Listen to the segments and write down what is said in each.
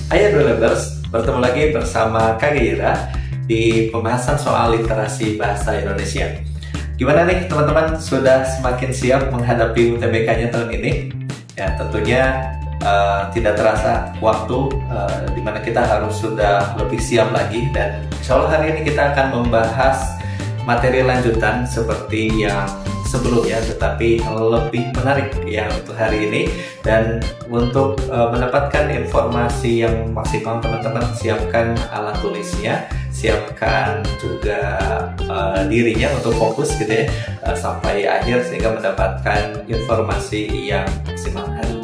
Hai Adwelabers, bertemu lagi bersama Kak Gira di pembahasan soal literasi bahasa Indonesia. Gimana nih teman-teman, sudah semakin siap menghadapi UTBK-nya tahun ini? Ya tentunya tidak terasa waktu dimana kita harus sudah lebih siap lagi, dan insya Allah hari ini kita akan membahas materi lanjutan seperti yang sebelumnya, tetapi lebih menarik ya untuk hari ini. Dan untuk mendapatkan informasi yang maksimal, teman-teman siapkan alat tulisnya, siapkan juga dirinya untuk fokus gitu ya sampai akhir, sehingga mendapatkan informasi yang maksimal hari ini.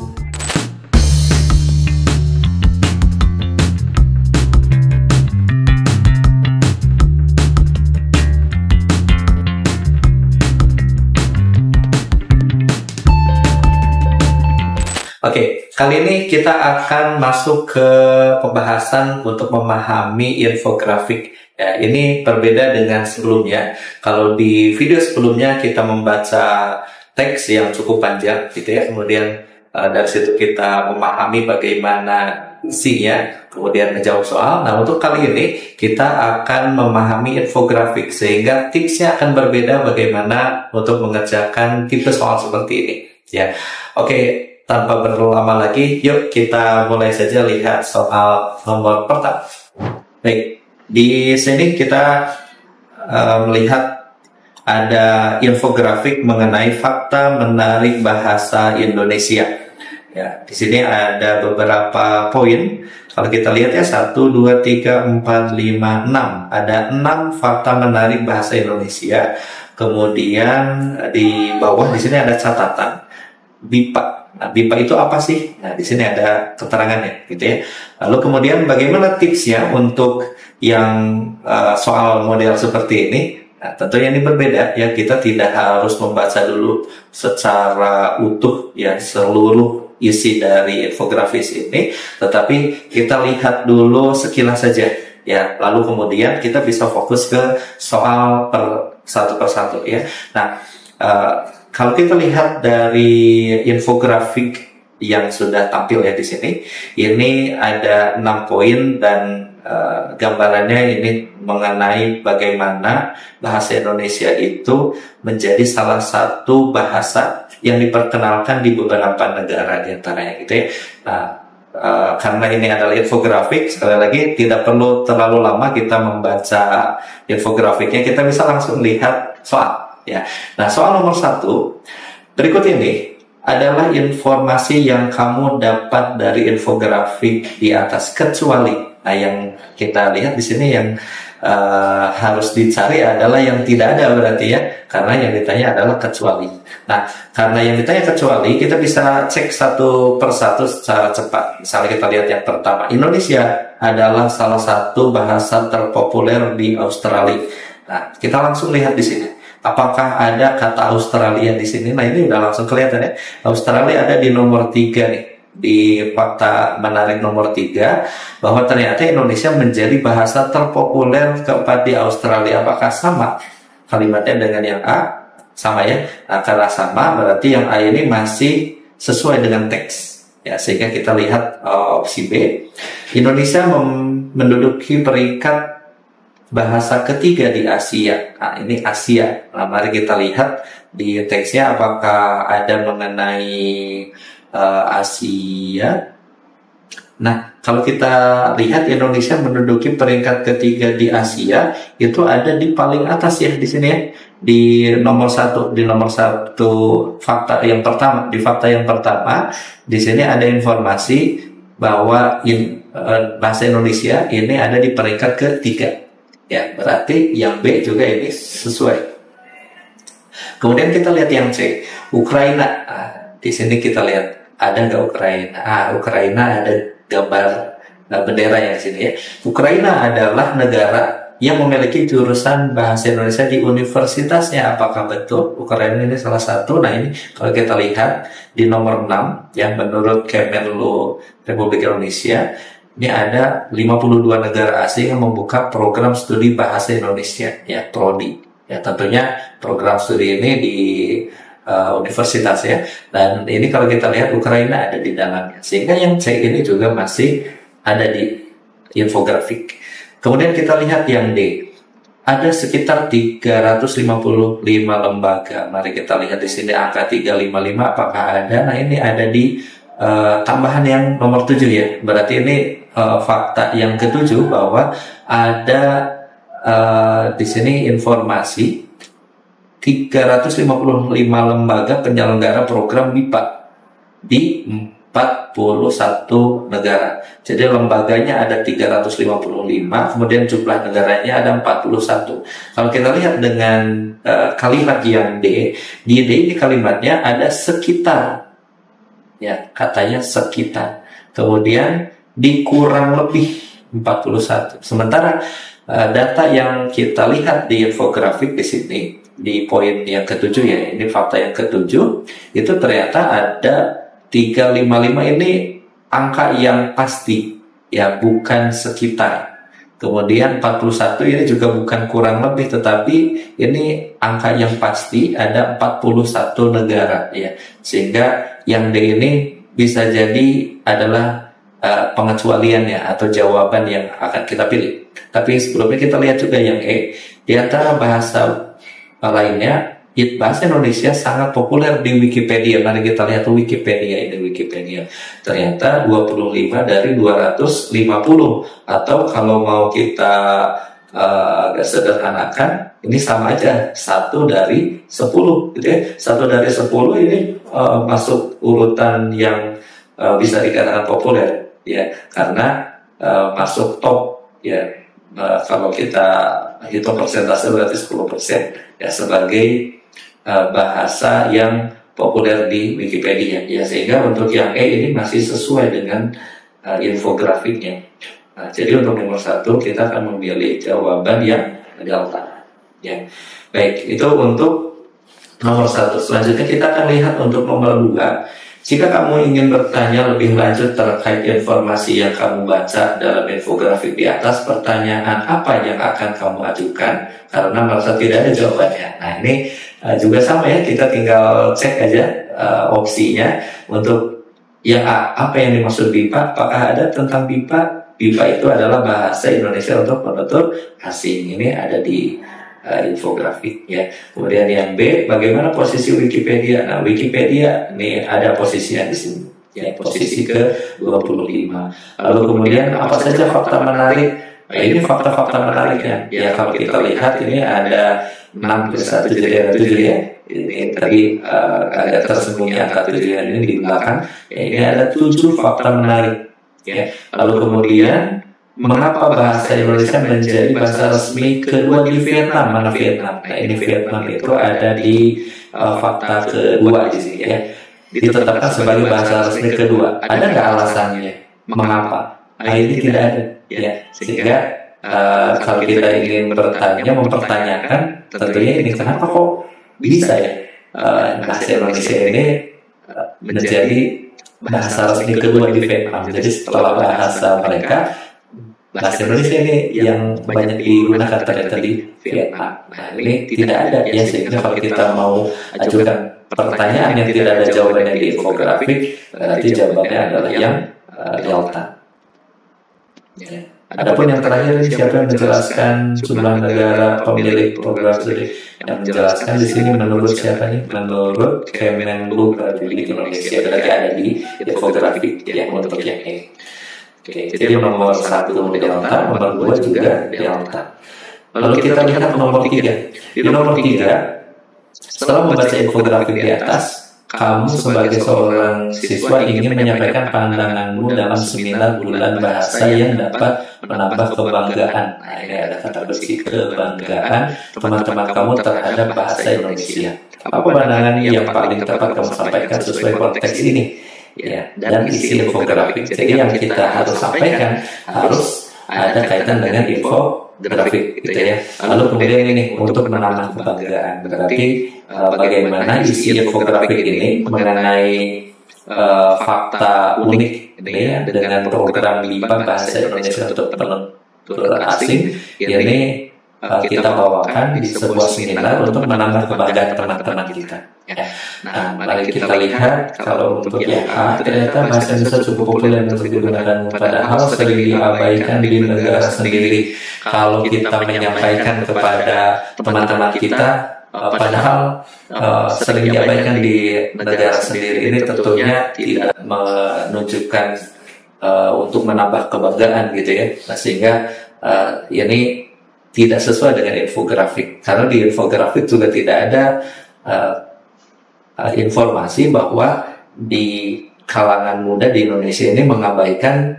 Oke, kali ini kita akan masuk ke pembahasan untuk memahami infografik. Ya, ini berbeda dengan sebelumnya. Kalau di video sebelumnya kita membaca teks yang cukup panjang, gitu ya. Kemudian dari situ kita memahami bagaimana isinya, kemudian menjawab soal. Nah, untuk kali ini kita akan memahami infografik, sehingga tipsnya akan berbeda bagaimana untuk mengerjakan tipe soal seperti ini. Ya, oke. Tanpa berlama lagi, yuk kita mulai saja lihat soal nomor pertama. Baik, di sini kita melihat ada infografik mengenai fakta menarik bahasa Indonesia. Ya, di sini ada beberapa poin. Kalau kita lihat ya, 1, 2, 3, 4, 5, 6. Ada 6 fakta menarik bahasa Indonesia. Kemudian di bawah di sini ada catatan BIPA. Nah, BIPA itu apa sih? Nah, di sini ada keterangannya, gitu ya. Lalu kemudian bagaimana tipsnya untuk yang soal model seperti ini? Nah, tentunya ini berbeda ya. Kita tidak harus membaca dulu secara utuh ya seluruh isi dari infografis ini, tetapi kita lihat dulu sekilas saja ya. Lalu kemudian kita bisa fokus ke soal satu persatu ya. Nah, kalau kita lihat dari infografik yang sudah tampil ya di sini, ini ada 6 poin dan gambarannya ini mengenai bagaimana bahasa Indonesia itu menjadi salah satu bahasa yang diperkenalkan di beberapa negara diantaranya gitu ya. Nah, karena ini adalah infografik, sekali lagi tidak perlu terlalu lama kita membaca infografiknya, kita bisa langsung lihat soal. Ya, nah soal nomor 1 berikut ini adalah informasi yang kamu dapat dari infografik di atas, kecuali. Nah, yang kita lihat di sini yang harus dicari adalah yang tidak ada berarti ya, karena yang ditanya adalah kecuali. Nah, karena yang ditanya kecuali, kita bisa cek satu persatu secara cepat. Misalnya kita lihat yang pertama, Indonesia adalah salah satu bahasa terpopuler di Australia. Nah, kita langsung lihat di sini. Apakah ada kata Australia di sini? Nah, ini udah langsung kelihatan ya. Australia ada di nomor 3 nih. Di fakta menarik nomor 3, bahwa ternyata Indonesia menjadi bahasa terpopuler keempat di Australia. Apakah sama kalimatnya dengan yang A? Sama ya. Nah, karena sama berarti yang A ini masih sesuai dengan teks. Ya, sehingga kita lihat opsi B. Indonesia menduduki peringkat bahasa ketiga di Asia. Nah, ini Asia. Nah, mari kita lihat di teksnya apakah ada mengenai Asia. Nah, kalau kita lihat Indonesia menduduki peringkat ketiga di Asia, itu ada di paling atas ya di sini ya. Di nomor 1, fakta yang pertama, di fakta yang pertama di sini ada informasi bahwa bahasa Indonesia ini ada di peringkat ketiga. Ya, berarti yang B juga ini sesuai. Kemudian kita lihat yang C, Ukraina. Nah, di sini kita lihat ada nggak Ukraina? Ukraina ada gambar bendera yang di sini ya. Ukraina adalah negara yang memiliki jurusan bahasa Indonesia di universitasnya. Apakah betul Ukraina ini salah satu? Nah, ini kalau kita lihat di nomor 6 yang menurut Kemenlu Republik Indonesia, ini ada 52 negara asing yang membuka program studi bahasa Indonesia ya, prodi. Ya, tentunya program studi ini di universitas ya. Dan ini kalau kita lihat Ukraina ada di dalamnya. Sehingga yang C ini juga masih ada di infografik. Kemudian kita lihat yang D. Ada sekitar 355 lembaga. Mari kita lihat di sini angka 355 apakah ada. Nah, ini ada di tambahan yang nomor 7 ya. Berarti ini fakta yang ketujuh bahwa ada di sini informasi 355 lembaga penyelenggara program MIPA di 41 negara. Jadi lembaganya ada 355, kemudian jumlah negaranya ada 41. Kalau kita lihat dengan kalimat yang D, di D ini kalimatnya ada sekitar. Ya, katanya sekitar. Kemudian dikurang lebih 41. Sementara data yang kita lihat di infografik di sini, di poin yang ketujuh ya, ini fakta yang ketujuh, itu ternyata ada 355 ini angka yang pasti ya, bukan sekitar. Kemudian 41 ini juga bukan kurang lebih, tetapi ini angka yang pasti ada 41 negara ya. Sehingga yang D ini bisa jadi adalah pengecualian ya, atau jawaban yang akan kita pilih. Tapi sebelumnya kita lihat juga yang E. Di antara bahasa lainnya, bahasa Indonesia sangat populer di Wikipedia. Mari kita lihat Wikipedia ini. Wikipedia ternyata 25 dari 250, atau kalau mau kita agak sederhanakan, ini sama aja 1 dari 10 gitu ya. 1 dari 10 ini masuk urutan yang bisa dikatakan populer ya, karena masuk top ya. Kalau kita hitung persentase berarti 10% ya, sebagai bahasa yang populer di Wikipedia ya. Sehingga untuk yang E ini masih sesuai dengan infografiknya. Jadi untuk nomor 1 kita akan memilih jawaban yang delta ya. Baik, itu untuk nomor 1. Selanjutnya kita akan lihat untuk nomor 2. Jika kamu ingin bertanya lebih lanjut terkait informasi yang kamu baca dalam infografik di atas, pertanyaan apa yang akan kamu ajukan? Karena merasa tidak ada jawabannya. Nah, ini juga sama ya, kita tinggal cek aja opsinya untuk yang A, apa yang dimaksud BIPA, apakah ada tentang BIPA? BIPA itu adalah bahasa Indonesia untuk penutur asing. Ini ada di infografik ya. Kemudian yang B, bagaimana posisi Wikipedia? Nah, Wikipedia ini ada posisinya di sini ya, posisi ke-25. Lalu kemudian apa saja fakta menarik? Nah, ini fakta-fakta menariknya ya. Kalau kita lihat ini ada 6 ke 1, jadi ada 7 ya. Ini tadi agak tersembunyi angka 7 ini di belakang ya. Ini ada 7 fakta menarik ya. Lalu kemudian mengapa bahasa Indonesia menjadi bahasa resmi kedua di Vietnam? Mana Vietnam? Nah, ini Vietnam itu ada di fakta kedua di sini ya. Ditetapkan sebagai bahasa resmi kedua. Ada nggak alasannya? Mengapa? Nah, ini tidak ada ya. Sehingga kalau kita ingin mempertanyakan, tentunya ini kenapa kok bisa ya bahasa Indonesia ini menjadi bahasa resmi kedua di Vietnam? Jadi setelah bahasa mereka, bahasa Indonesia ini yang banyak digunakan ternyata di Vietnam. Nah, ini tidak ada ya, sehingga kalau kita mau ajukan pertanyaan yang tidak ada jawabannya di infografik, berarti jawabannya adalah yang delta. Ya. Adapun yang terakhir ini, siapa yang menjelaskan jumlah negara pemilik program studi? Yang menjelaskan di sini menurut siapa nih? Menurut Kemenlu Republik Indonesia. Berarti ada di infografik yang untuk yang ini. Oke, jadi nomor 1 delta, nomor 2 juga delta. Lalu kita lihat nomor 3. Di nomor 3, setelah membaca infografik di atas, kamu sebagai seorang siswa ingin menyampaikan pandanganmu dalam seminar bulan bahasa yang dapat menambah kebanggaan. Nah, ini ada kata kunci kebanggaan teman-teman kamu terhadap bahasa Indonesia. Apa pandangan yang paling tepat kamu sampaikan sesuai konteks ini? Ya, dan isi infografik. Jadi yang kita harus sampaikan harus ada kaitan dengan infografik gitu ya. Lalu kemudian ini untuk menambah kebanggaan, berarti bagaimana isi infografik ini mengenai fakta unik ini ya, dengan program MIPA bahasa Indonesia untuk penutur asing ini kita bawakan di sebuah seminar untuk menambah kebanggaan teman-teman kita. Ya. Nah, mari kita lihat kalau untuk yang A, ternyata bahasa Indonesia cukup populer untuk digunakan, padahal sering diabaikan di negara sendiri. Kalau kita menyampaikan kepada teman-teman kita, padahal sering diabaikan di negara sendiri, ini tentunya tidak menunjukkan untuk menambah kebanggaan gitu ya. Nah, sehingga ini tidak sesuai dengan infografik, karena di infografik juga tidak ada informasi bahwa di kalangan muda di Indonesia ini mengabaikan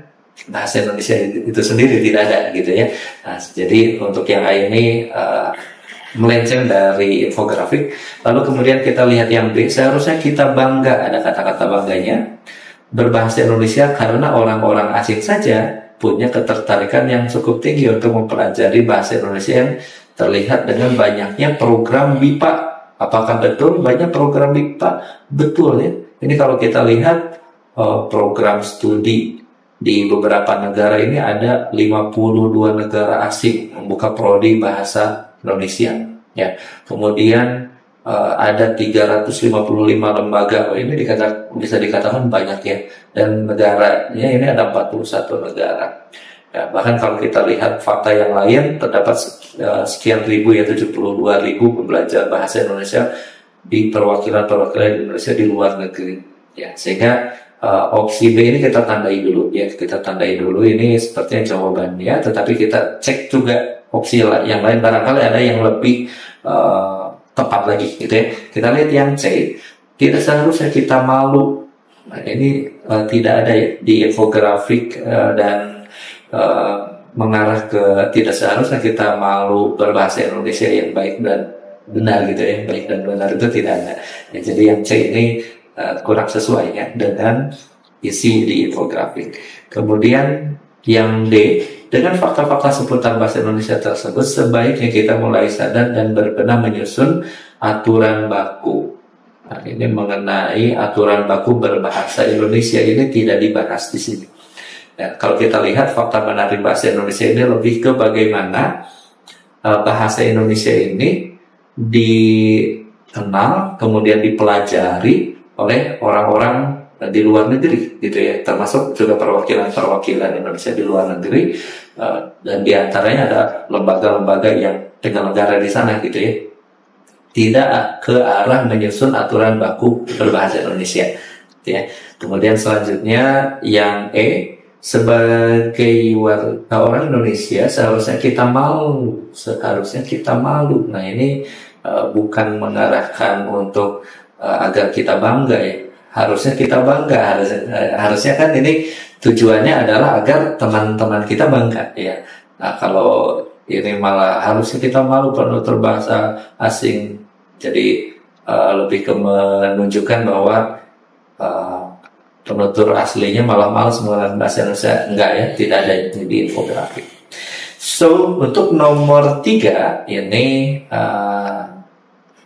bahasa Indonesia itu sendiri, tidak ada gitu ya. Nah, jadi untuk yang A ini melenceng dari infografik. Lalu kemudian kita lihat yang B, seharusnya kita bangga, ada kata-kata bangganya, berbahasa Indonesia karena orang-orang asing saja punya ketertarikan yang cukup tinggi untuk mempelajari bahasa Indonesia yang terlihat dengan banyaknya program BIPA. Apakah betul banyak program BIPA? Betul ya. Ini kalau kita lihat program studi di beberapa negara ini ada 52 negara asing membuka prodi bahasa Indonesia. Ya. Kemudian ada 355 lembaga. Ini bisa dikatakan banyak ya. Dan negaranya ini ada 41 negara. Ya, bahkan kalau kita lihat fakta yang lain, terdapat sekian ribu, ya 72.000 pembelajar bahasa Indonesia di perwakilan-perwakilan Indonesia di luar negeri. Ya, sehingga opsi B ini kita tandai dulu. Ya, kita tandai dulu ini sepertinya jawabannya, tetapi kita cek juga opsi yang lain, barangkali ada yang lebih tepat lagi, gitu ya. Kita lihat yang C, tidak seharusnya kita malu. Nah, ini tidak ada ya, di infografik dan mengarah ke tidak seharusnya kita malu berbahasa Indonesia yang baik dan benar gitu ya, baik dan benar itu tidak ada. Ya, jadi yang C ini kurang sesuai ya dengan isi di infografik. Kemudian yang D, dengan fakta-fakta seputar bahasa Indonesia tersebut sebaiknya kita mulai sadar dan berbenah menyusun aturan baku. Nah, ini mengenai aturan baku berbahasa Indonesia ini tidak dibahas di sini. Ya, kalau kita lihat fakta menarik bahasa Indonesia ini lebih ke bagaimana bahasa Indonesia ini dikenal, kemudian dipelajari oleh orang-orang di luar negeri, gitu ya, termasuk juga perwakilan-perwakilan Indonesia di luar negeri, dan diantaranya ada lembaga-lembaga yang penyelenggara di sana, gitu ya. Tidak ke arah menyusun aturan baku berbahasa Indonesia, gitu ya. Kemudian selanjutnya yang E, sebagai orang Indonesia seharusnya kita malu, Nah, ini bukan mengarahkan untuk agar kita bangga ya. Harusnya kita bangga, harusnya kan ini tujuannya adalah agar teman-teman kita bangga ya. Nah, kalau ini malah harusnya kita malu penutur bahasa asing, jadi lebih ke menunjukkan bahwa penutur aslinya malah malas menggunakan bahasa Indonesia. Enggak ya, tidak ada di infografik. So, untuk nomor 3 ini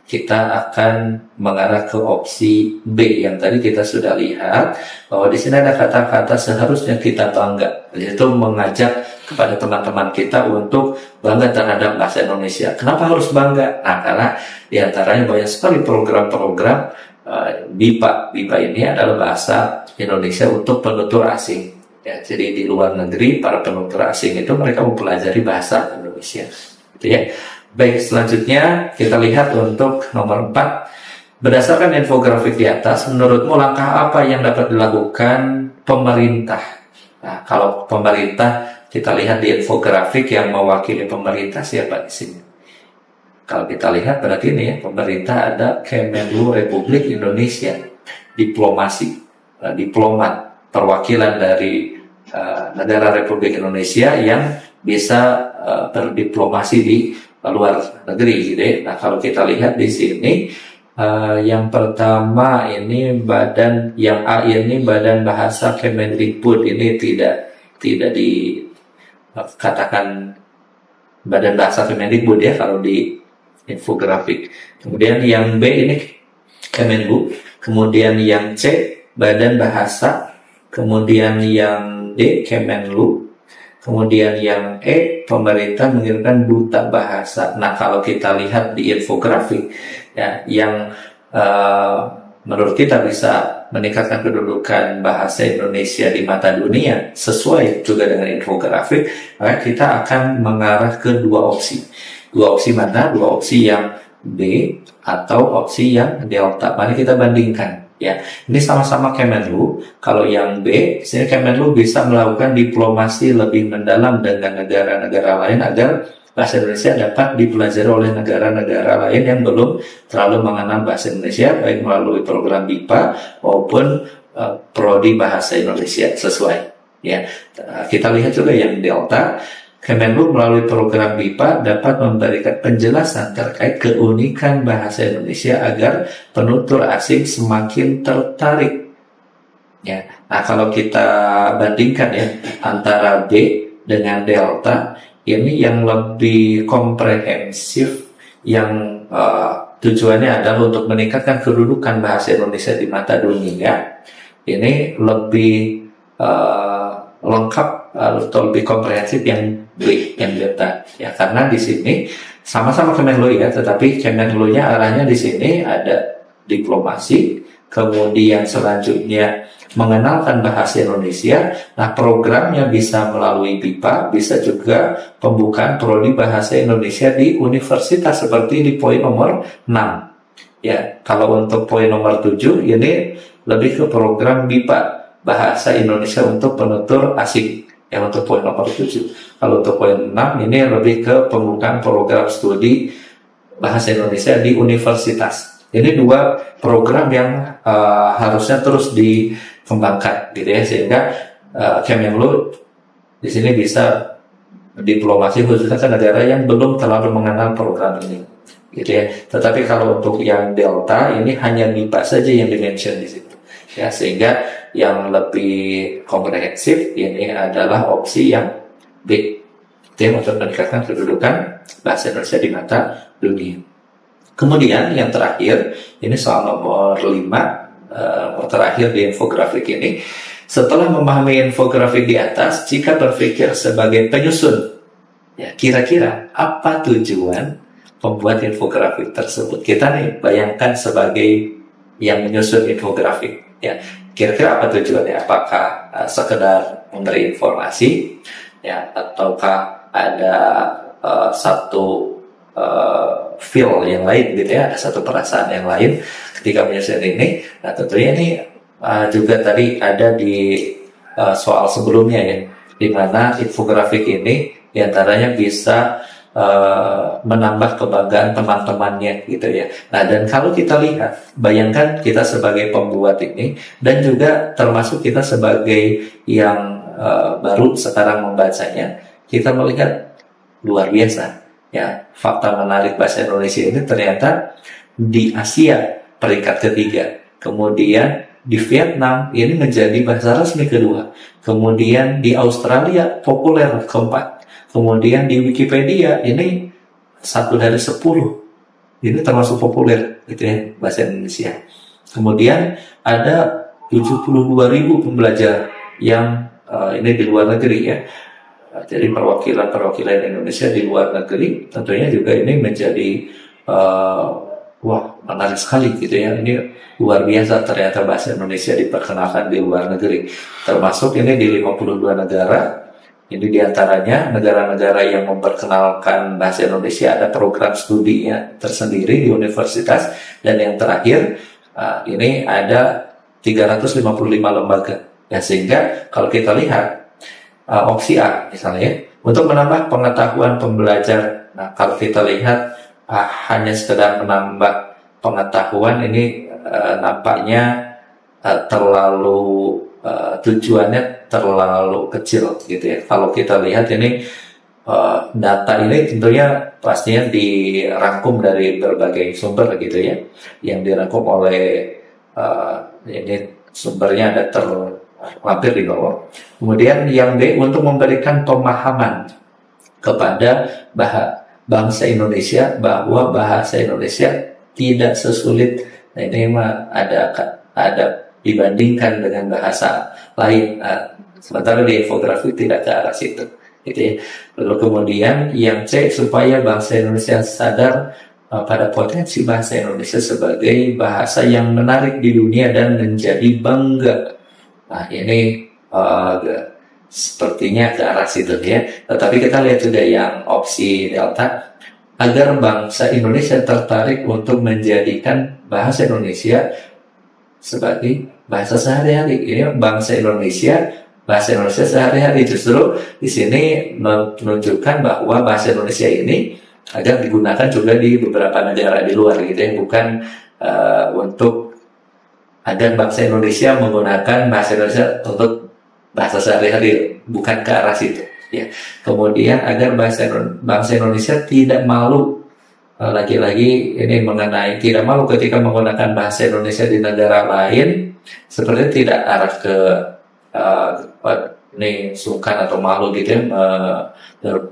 kita akan mengarah ke opsi B yang tadi kita sudah lihat bahwa di sini ada kata-kata seharusnya kita bangga, yaitu mengajak kepada teman-teman kita untuk bangga terhadap bahasa Indonesia. Kenapa harus bangga? Nah, karena diantaranya banyak sekali program-program BIPA. BIPA ini adalah bahasa Indonesia untuk penutur asing. Ya, jadi di luar negeri para penutur asing itu mereka mempelajari bahasa Indonesia. Gitu ya. Baik, selanjutnya kita lihat untuk nomor 4. Berdasarkan infografik di atas, menurutmu langkah apa yang dapat dilakukan pemerintah? Nah, kalau pemerintah, kita lihat di infografik yang mewakili pemerintah siapa di sini. Kalau kita lihat berarti ini ya, pemerintah ada Kemenlu Republik Indonesia, diplomasi, diplomat, perwakilan dari negara Republik Indonesia yang bisa berdiplomasi di luar negeri gitu ya. Nah, kalau kita lihat di sini yang pertama ini badan, yang A ini Badan Bahasa Kemendikbud, ini tidak dikatakan Badan Bahasa Kemendikbud ya kalau di infografik. Kemudian yang B ini Kemenlu, kemudian yang C Badan Bahasa, kemudian yang D Kemenlu, Kemudian yang E, pemerintah mengirimkan duta bahasa. Nah, kalau kita lihat di infografik ya, yang menurut kita bisa meningkatkan kedudukan bahasa Indonesia di mata dunia sesuai juga dengan infografik, maka kita akan mengarah ke dua opsi. Dua opsi mana? Dua opsi yang B atau opsi yang delta. Mari kita bandingkan. Ya, ini sama-sama Kemenlu. Kalau yang B, sini Kemenlu bisa melakukan diplomasi lebih mendalam dengan negara-negara lain agar bahasa Indonesia dapat dipelajari oleh negara-negara lain yang belum terlalu mengenal bahasa Indonesia, baik melalui program BIPA maupun prodi bahasa Indonesia sesuai. Ya, kita lihat juga yang Delta. Kemenlu melalui program BIPA dapat memberikan penjelasan terkait keunikan bahasa Indonesia agar penutur asing semakin tertarik. Ya, nah kalau kita bandingkan ya antara B dengan Delta, ini yang lebih komprehensif, yang tujuannya adalah untuk meningkatkan kedudukan bahasa Indonesia di mata dunia. Ini lebih lengkap atau lebih komprehensif yang B, yang Delta. Ya, karena di sini sama-sama Kemenlu ya, tetapi Kemenlu-nya arahnya di sini ada diplomasi, kemudian selanjutnya mengenalkan bahasa Indonesia. Nah, programnya bisa melalui BIPA, bisa juga pembukaan prodi bahasa Indonesia di universitas seperti di poin nomor 6. Ya, kalau untuk poin nomor 7 ini lebih ke program BIPA, bahasa Indonesia untuk penutur asing. Yang untuk poin nomor 7. Kalau untuk poin 6 ini lebih ke pembukaan program studi bahasa Indonesia di universitas. Ini dua program yang harusnya terus dikembangkan, gitu ya, sehingga Kemenlu di sini bisa diplomasi khususnya ke negara yang belum terlalu mengenal program ini, gitu ya. Tetapi kalau untuk yang Delta ini hanya MIPA saja yang dimention di situ, ya, sehingga yang lebih komprehensif ini adalah opsi yang B, itu untuk meningkatkan kedudukan bahasa Indonesia di mata dunia. Kemudian yang terakhir, ini soal nomor 5, terakhir di infografik ini. Setelah memahami infografik di atas, jika berpikir sebagai penyusun, ya, kira-kira apa tujuan pembuat infografik tersebut? Kita nih bayangkan sebagai yang menyusun infografik, ya, kira-kira apa tujuannya? Apakah sekedar memberi informasi, ya, ataukah ada satu feel yang lain, gitu ya, ada satu perasaan yang lain ketika menyusun ini. Nah, tentunya ini juga tadi ada di soal sebelumnya ya, di mana infografik ini diantaranya bisa menambah kebanggaan teman-temannya, gitu ya. Nah, dan kalau kita lihat, bayangkan kita sebagai pembuat ini dan juga termasuk kita sebagai yang baru sekarang membacanya, kita melihat luar biasa. Ya, fakta menarik bahasa Indonesia ini ternyata di Asia peringkat ketiga, kemudian di Vietnam ini menjadi bahasa resmi kedua, kemudian di Australia populer keempat, kemudian di Wikipedia ini 1 dari 10, ini termasuk populer, gitu ya, bahasa Indonesia. Kemudian ada 72.000 pembelajar yang ini di luar negeri ya. Jadi perwakilan Indonesia di luar negeri tentunya juga ini menjadi wah, menarik sekali, gitu ya. Ini luar biasa ternyata bahasa Indonesia diperkenalkan di luar negeri. Termasuk ini di 52 negara. Ini diantaranya negara-negara yang memperkenalkan bahasa Indonesia ada program studinya tersendiri di universitas. Dan yang terakhir ini ada 355 lembaga. Ya, sehingga kalau kita lihat opsi A misalnya, untuk menambah pengetahuan pembelajar. Nah, kalau kita lihat hanya sekedar menambah pengetahuan ini nampaknya terlalu tujuannya terlalu kecil, gitu ya. Kalau kita lihat ini data ini tentunya pastinya dirangkum dari berbagai sumber, gitu ya, yang dirangkum oleh ini sumbernya ada terlampir di bawah. Kemudian yang B, untuk memberikan pemahaman kepada bangsa Indonesia bahwa bahasa Indonesia tidak sesulit. Nah, ini mah ada dibandingkan dengan bahasa lain. Sementara di infografik tidak ke arah situ. gitu ya. Lalu kemudian yang C, supaya bangsa Indonesia sadar pada potensi bahasa Indonesia sebagai bahasa yang menarik di dunia dan menjadi bangga. Nah, ini sepertinya ke arah situ ya. Tetapi kita lihat juga yang opsi delta, agar bangsa Indonesia tertarik untuk menjadikan bahasa Indonesia sebagai bahasa sehari-hari. Ini bahasa Indonesia sehari-hari. Justru di sini menunjukkan bahwa bahasa Indonesia ini agar digunakan juga di beberapa negara di luar gitu ya, bukan untuk agar bangsa Indonesia menggunakan bahasa Indonesia untuk bahasa sehari-hari, bukan ke arah situ ya. Kemudian agar bangsa Indonesia tidak malu, lagi-lagi ini mengenai tidak malu ketika menggunakan bahasa Indonesia di negara lain, sepertinya tidak arah ke ini sungkan atau malu gitu ya,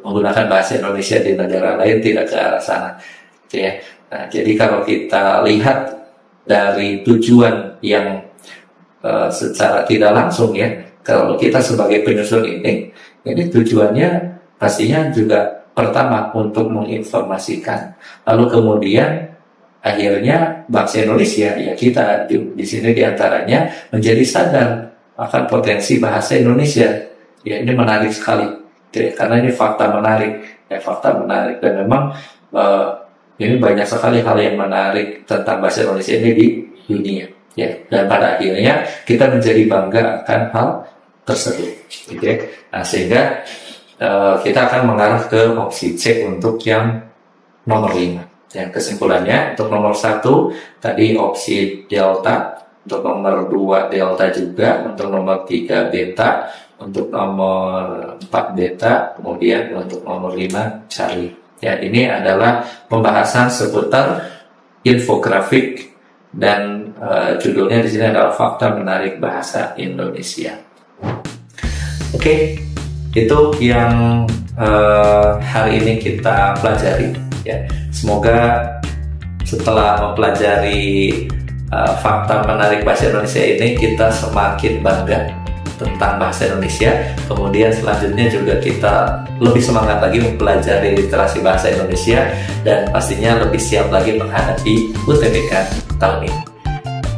menggunakan bahasa Indonesia di negara lain, tidak ke arah sana gitu ya. Nah, jadi kalau kita lihat dari tujuan yang secara tidak langsung ya, kalau kita sebagai penyusun ini tujuannya pastinya juga pertama untuk menginformasikan, lalu kemudian akhirnya bangsa Indonesia ya, kita di sini diantaranya menjadi sadar akan potensi bahasa Indonesia. Ya, ini menarik sekali ya, karena ini fakta menarik dan memang ini banyak sekali hal yang menarik tentang bahasa Indonesia ini di dunia ya, dan pada akhirnya kita menjadi bangga akan hal tersebut gitu ya. Nah, sehingga kita akan mengarah ke opsi C untuk yang nomor 5. Dan kesimpulannya, untuk nomor 1 tadi opsi delta, untuk nomor 2 delta juga, untuk nomor 3 beta, untuk nomor 4 beta, kemudian untuk nomor 5 Charlie. Ya, ini adalah pembahasan seputar infografik dan judulnya di sini adalah fakta menarik bahasa Indonesia. Oke, itu yang hari ini kita pelajari ya. Semoga setelah mempelajari fakta menarik bahasa Indonesia ini, kita semakin bangga tentang bahasa Indonesia. Kemudian selanjutnya juga kita lebih semangat lagi mempelajari literasi bahasa Indonesia, dan pastinya lebih siap lagi menghadapi UTBK tahun ini.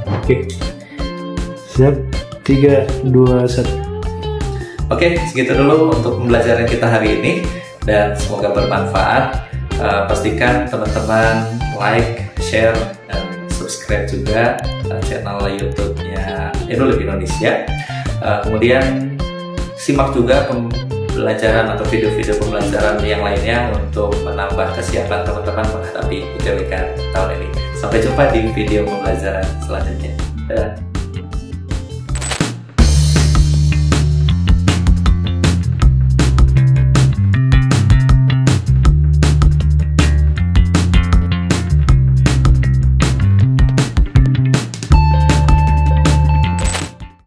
Oke, siap. 3, 2, 1. Oke, segitu dulu untuk pembelajaran kita hari ini, dan semoga bermanfaat. Pastikan teman-teman like, share, dan subscribe juga channel YouTube-nya Edulib Indonesia. Kemudian simak juga pembelajaran atau video-video pembelajaran yang lainnya untuk menambah kesiapan teman-teman menghadapi UTBK tahun ini. Sampai jumpa di video pembelajaran selanjutnya. Dadah.